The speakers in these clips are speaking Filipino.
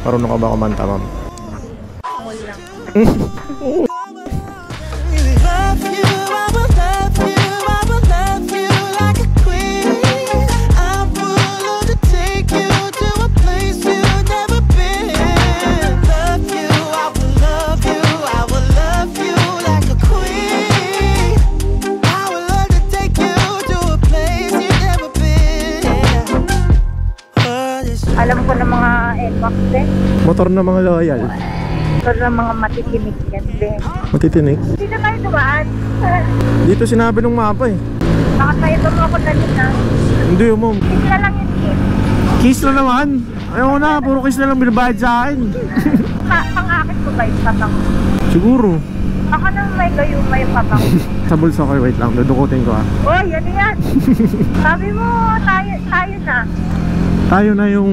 Marunong ka ba kumanta, ma'am? Alam ko ng mga NMAX din. Motor na mga loyal. Motor ng mga matitinig yan din. Matitinig? Hindi na tayo dumaan. Dito sinabi nung mapa eh. Baka tayo mo ako na. Hindi ma'am. Hindi na lang yung tip. Kiss na naman. Ayaw na, puro kiss na lang binabayad sa akin. Pang-akit ko ba yung patang? Siguro. Ako nang may gayuma yung patang. Sa bulsa ko, wait lang, dudukutin ko ah. Oh, yan yan. Sabi mo, tayo na. Tayo na yung...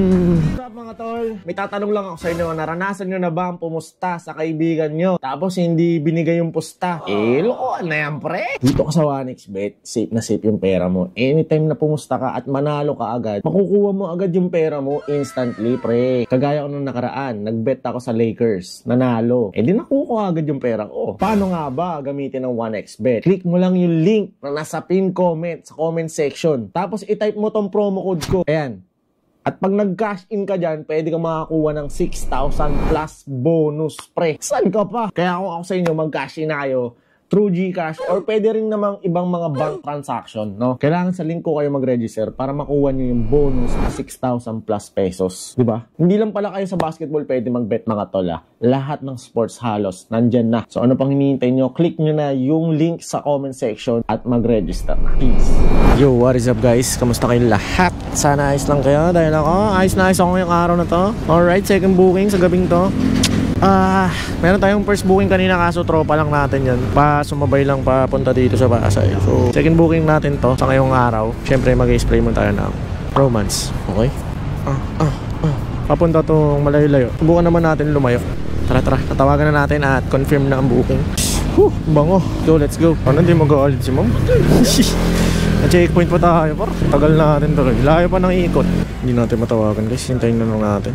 What's up mga tol? May tatanong lang ako sa inyo, naranasan nyo na ba ang pumusta sa kaibigan nyo? Tapos hindi binigay yung pusta? Lokohan na yan, pre! Dito ka sa 1xBet, safe na safe yung pera mo. Anytime na pumusta ka at manalo ka agad, makukuha mo agad yung pera mo instantly, pre. Kagaya ko nung nakaraan, nagbet ako sa Lakers, nanalo. Di nakukuha agad yung pera ko. Paano nga ba gamitin ng 1xBet? Click mo lang yung link na nasa pin comment sa comment section. Tapos i-type mo tong promo code ko. Ayan. At pag nag-cash in ka dyan, pwede ka makakuha ng 6,000 plus bonus, pre. Saan ka pa? Kaya kung ako sa inyo, mag-cash in na kayo through GCash or pwede rin namang ibang mga bank transaction, no? Kailangan sa link ko kayo mag-register para makuha nyo yung bonus na 6,000 plus pesos. Diba? Hindi lang pala kayo sa basketball pwede mag-bet mga tol, ah. Lahat ng sports halos, nandyan na. So ano pang hinihintay nyo? Click nyo na yung link sa comment section at mag-register na. Peace! Yo, what is up guys? Kamusta kayong lahat? Sana ayos lang kayo dahil ako, ayos na ayos ako ngayong araw na to. Alright, second booking sa gabing to. Meron tayong first booking kanina kaso tropa lang natin yan. Sumabay lang papunta dito sa Pasay. So, second booking natin to sa ngayong araw. Siyempre mag-spray mo tayo ng romance. Okay? Papunta tong malayo-layo. Subukan naman natin lumayo. Tara, tatawagan na natin at confirm na ang booking. Bango. Go, let's go. Ano, hindi mag-aalit si ma'am? Na-checkpoint pa tayo, par. Tagal natin tuloy. Layo pa ng ikot. Hindi natin matawagan guys. Hintayin na lang natin.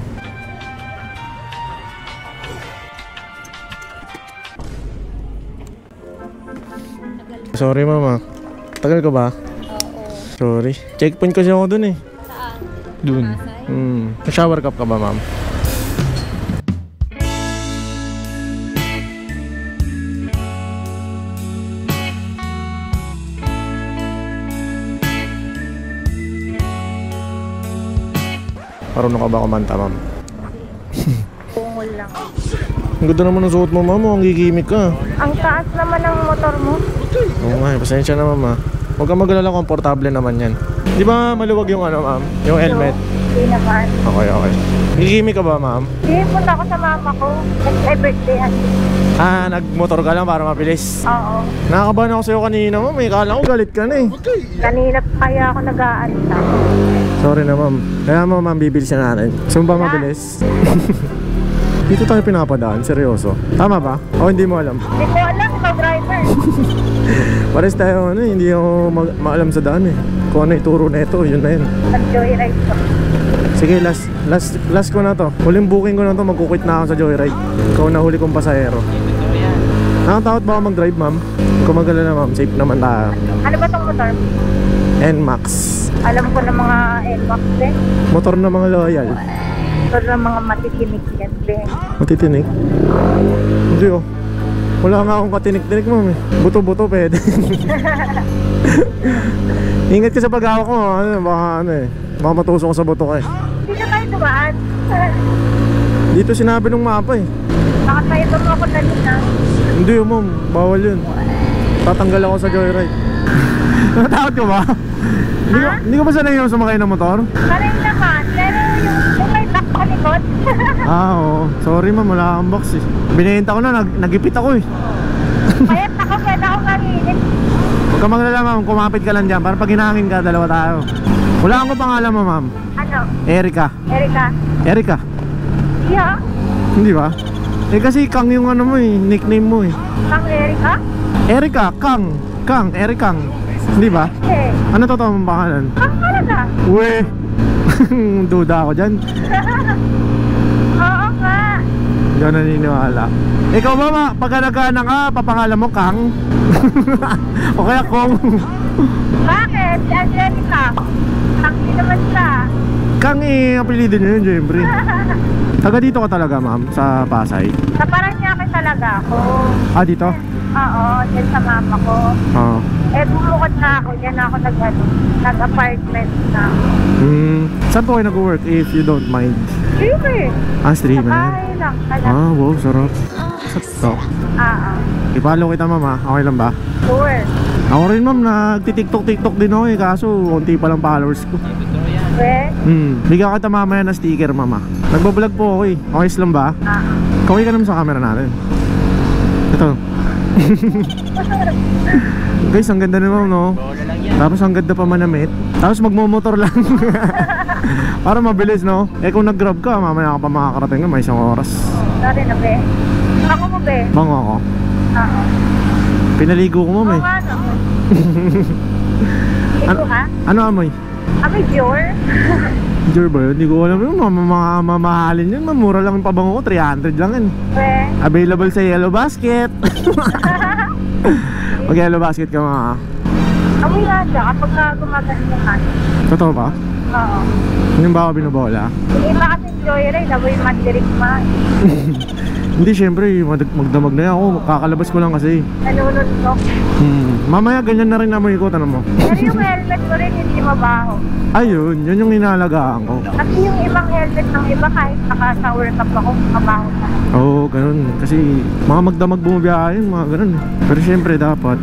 Sorry mama. Tagal ka ba? Oo. Sorry. Checkpoint kasi ako dun eh. Saan? Dun. Shower cup ka ba ma'am? Marunong ka ba kumanta ma'am? Bungol lang. Ang ganda naman ng suot mo ma'am. Ang gigimik ka. Ang taas naman ng motor mo. Oo nga, pasensya na ma'am. Huwag kang magalala, komportable naman yan. Di ba maluwag yung ano ma'am? Yung helmet? Hindi naman. Okay. Gigimik ka ba ma'am? Hindi, punta ako sa mama ko. Ay, birthday yan. Nagmotor ka lang para mabilis. Oo. Nakakabahan ako sa'yo kanina ma'am. Kala ko galit ka na eh. Kanina kaya ako nag-aalita. Sorry na ma'am. Kaya ma'am, bibilis na natin. Gusto mo ba mabilis? Dito tayo pinapadaan, seryoso. Tama ba? O hindi mo alam? Hindi ko alam, ikaw driver. Pares tayo hindi ako maalam sa daan eh. Kung ano ituro na ito, yun na yun. Nag-joyride ko. Sige, last ko na to. Huling booking ko na to, magkukwit na ako sa joyride. Ikaw na huli kong pasahero. Nakatakot ba ako mag-drive ma'am? Kung magalala ma'am, safe naman tayo. Ano ba tong motor? NMAX. Alam ko ng mga NMAX din. Motor na mga loyal. Motor ng mga matitinig yan din. Matitinig? Hindi oh. Wala nga akong katinik-tinik ma'am eh. Buto-buto pwede. Ingat ka sa pag-hawak mo. Baka matusok ko sa buto ka eh. Hindi na tayo dumaan. Dito sinabi nung mapa eh. Baka tayo mo ako na. Hindi ma'am, bawal yun. Tatanggal ako sa joyride. Natakot ka ba? Hindi ko ba sanay yung sumakay ng motor? Parang naman, pero yung may back sa likod. Oo. Sorry ma'am, wala akong box eh. Binenta ko na, nagipit ako eh. Payat ako, pwede ako karinit. Huwag ka magalala ma'am, kumapit ka lang dyan. Para pag hinangin ka, dalawa tayo. Wala akong pangalan mo ma'am. Ano? Erika. Erika? Yeah. Hindi ba? Kasi Kang yung ano mo eh, nickname mo eh. Kang Erika? Erika, Kang, Erikang. Hindi ba? Eh. Ano totoo mong pangalan? Kang talaga? Uwe. Duda ako dyan. Oo. Hindi ako naniniwala. Ikaw ba, pagka nagkaanak ka, papangalan mo Kang? O kaya Kong? Bakit? Si Angelica. Tangki naman siya. Kang apelido niyo yun, Jeffrey. Taga dito ka talaga, ma'am, sa Pasay? Sa Paranaque talaga ako. Ah, dito? Oo, dyan sa mama ko. Oo. Eh, bumukod na ako. Diyan ako nag-apartment na. Saan po kayo nag-work if you don't mind? Streamer. Ah, Sa streamer. bahay lang talaga. Ah, wow, sarap. Sakto. I-follow kita, ma'am, ha? Okay lang ba? Sure. Ako rin, ma'am, nagti-tiktok din ako eh. Kaso, unti pa lang followers ko. Eh? Bigyan kita mamaya ng sticker, mama. Nagbablog po ako eh. Okay lang ba? Kaway ka naman sa camera natin. Ito. Guys, ang ganda naman, no? Tapos ang ganda pa manamit. Tapos magmumotor lang. Para mabilis, no? Eh kung nag-grab ka, mamaya ka pa makakarating ka, may 1 oras. Sorry na, be. Ako mo, be. Bango ako. Oo. Pinaligo ko, ma'am, eh. Oo nga, no. Ito, ha? Ano amoy? Amoy pure? Sure ba yun? Hindi ko alam yun. Mamahalin yun. Mura lang yung pabango ko. 300 lang yun. Eh? Available sa Yellow Basket. Pag Yellow Basket ka, mga Amoy nga siya kapag gumagano'n. totoo ba? Oo. Yung ba ako binobola? Yung iba kasi joyride, amoy mandirigma. Hindi, syempre magdamag na yan ako. Kakalabas ko lang kasi. Nanunod ko. Mamaya ganyan na rin amoy ko. Tanong mo. Pero yung helmet ko rin hindi mabaho. Ayun, yun yung inalagaan ko. Kasi yung ibang helmet ng iba kahit naka World Cup ako, mabaho na. Oo, ganun. Kasi mga magdamag bumabiyahin, mga ganun. Pero syempre dapat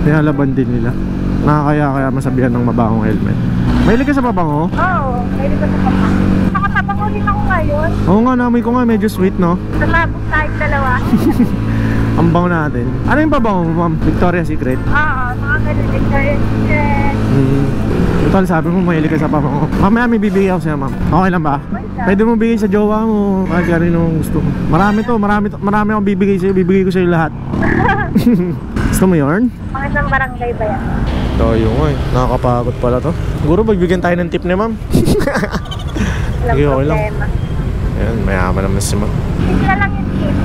nilalaban din nila. Nakakaya masabihan ng mabahong helmet. Mahilig ka sa pabango? Oo, pwede ko sa papa. Nakatapang ko din ako ngayon. Oo nga, namoy ko nga, medyo sweet, no? Nalabog tayong dalawa. Ang bango natin. Ano yung pabango mo, ma'am? Victoria's Secret? Oo, mga ganun din kayo. Total, sabi mo mahilig ka sa pabango. Mamaya may bibigay ako sa'yo, ma'am. Okay lang ba? Pwede mo bigay sa jowa mo. Kahit gano'n yung gusto mo. Marami akong bibigay sa'yo. Bibigay ko sa'yo lahat. Gusto mo yun? Mga isang barangay ba yan? Tayo nga eh. Nakakapagod pala to. Siguro magbigyan tayo ng tip ni ma'am. Walang Sige, okay lang. problema. Ayan, mayaman naman si ma'am. Sila lang yung tip.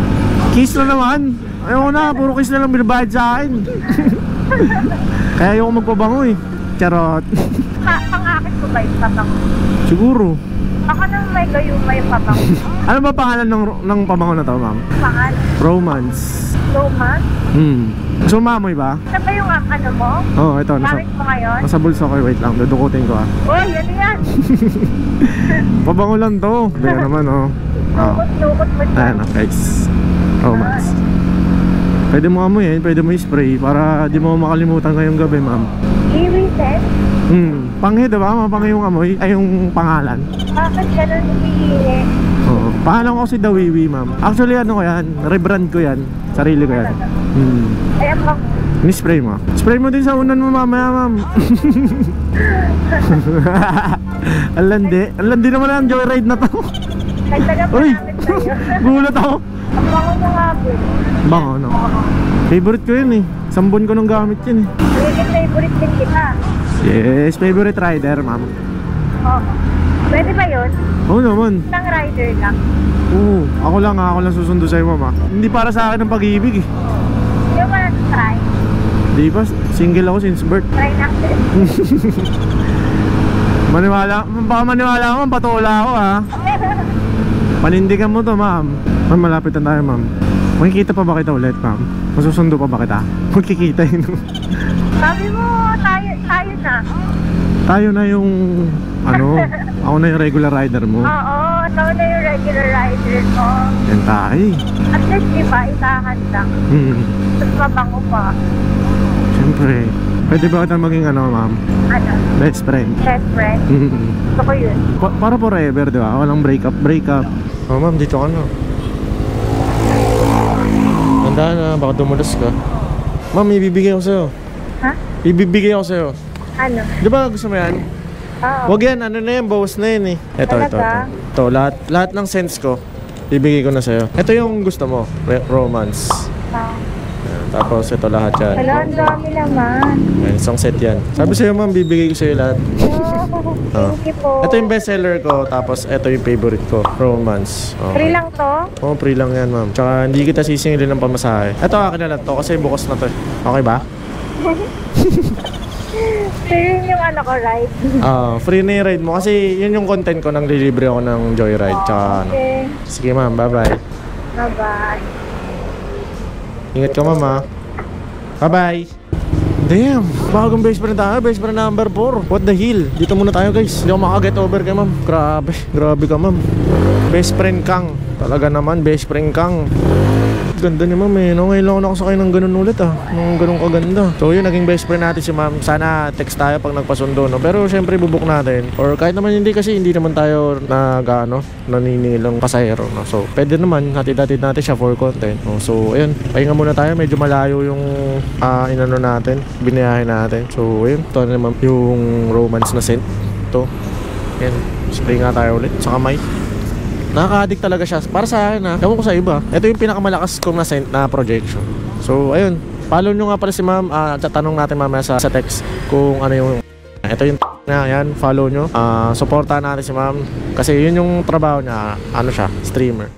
Kiss na naman. Ayaw na, puro kiss na lang binabayad sa akin. Kaya ayoko magpabango eh. Charot. Pang-akit ko ba yung papang? Siguro. Baka nang may gayuma yung papang. Ano ba pangalan ng pabango na to, ma'am? Pangalan? Romance. Roman? So maamoy ba? Ano ba yung ano mo? Oo, ito. Gamit mo ngayon? Nasa bulsa ko. Wait lang, dudukutin ko ah. Oh, yan yan. Pabango lang to. Kaya naman oh. Lukot mo siya. Ayan na guys. Romance. Pwede mo amoyin, pwede mo i-spray para di mo makalimutan ngayong gabi, ma'am. Iwisin? Panghe, diba? Mapanghe yung amoy, ay yung pangalan. Bakit ganun umiihi? Oo. Pangalan ko si Dawiwi, ma'am. Actually, ano ko yan, rebrand ko yan. Sarili ko yan. Ay, ang bang... Ni-spray mo. Spray mo din sa unan mo mamaya, ma'am. Ang landi naman ang joyride na to. Nagtaga pa Uy! namin sa'yo. Gulat ako. Ang bango mo nga po. Bango, no? Favorite ko yun eh. Sambon ko nung gamit yun eh. Nagiging favorite din kita. Yes, favorite rider, ma'am. Oo. Pwede ba yun? Oo naman. Isang rider lang. Oo, ako lang susundo sa'yo, mama. Hindi para sa akin ang pag-ibig eh. Hindi mo na try. Di ba, single ako since birth. Try natin. Baka maniwala ako, patula ako ha. Panindigan mo to, ma'am. Ma'am, malapit na tayo, ma'am. Makikita pa ba kita ulit, ma'am? Masusundo pa ba kita? Magkikita yun. Sabi mo, tayo na. Tayo na yung, ako na yung regular rider mo. Oo, ikaw na yung regular rider ko. Yan tayo. At least, iba, isahan lang. Tapos mabango pa. Siyempre. Pwede ba kita maging ma'am? Ano? Best friend. Best friend? Gusto ko yun. Para forever, di ba? Walang breakup. Oh, ma'am, dito ka na. Handa na, baka dumulas ka. Ma'am, ibibigay ako sa'yo. Ha? Ibibigay ako sa'yo. Ano? Di ba gusto mo yan? Oo. Wag yan, ano na yan, bawas na yan eh. Ito. Ito, lahat ng sense ko, ibigay ko na sa'yo. Ito yung gusto mo, romance. Oo. Tapos ito lahat yan. Hala, ang dami naman. Ayan, isang set yan. Sabi sa'yo ma'am, bibigay ko sa'yo lahat. Oh, thank you po. Ito yung bestseller ko, tapos ito yung favorite ko, romance. Free lang to? Oo, free lang yan ma'am. Tsaka hindi kita sisingilin ng pamasahe. Ito akin na lang to kasi bukas na to. Okay ba? Free yung ano ko, ride. Free na yung ride mo kasi yun yung content ko, nang lilibre ako ng joyride. Tsaka ano. Okay. Sige ma'am, bye bye. Bye-bye. Ingat ka ma'am ha. Bye bye. Damn, bagong base friend tayo, base friend number 4. What the hell? Dito muna tayo guys. Hindi ako makaget over kay ma'am. Grabe ka ma'am. Best friend Kang. Talaga naman, best friend Kang. Ganda ni ma'am eh. No, ngayon lang ako nakasakay ng ganun ulit Nung ganun kaganda. So yun, naging best friend natin si ma'am. Sana text tayo pag nagpasundo, no? Pero syempre bubuk natin. Or kahit naman hindi kasi hindi naman tayo naninilang pasahero, no? So pwede naman, hatid-hatid natin siya for content, no? So ayun, pahinga muna tayo. Medyo malayo yung inano natin, biniyahe natin. So ayun, ito naman yung romance na scent. Ito. Yan, spray nga tayo ulit sa kamay. Nakaka-addict talaga siya. Para sa akin ewan ko sa iba. Ito yung pinakamalakas kong na projection. So ayun, follow nyo nga pala si ma'am. Tanong natin mamaya sa text kung ano yung ito yung na yan, follow nyo. Supportahan natin si ma'am kasi yun yung trabaho niya. Ano siya, streamer.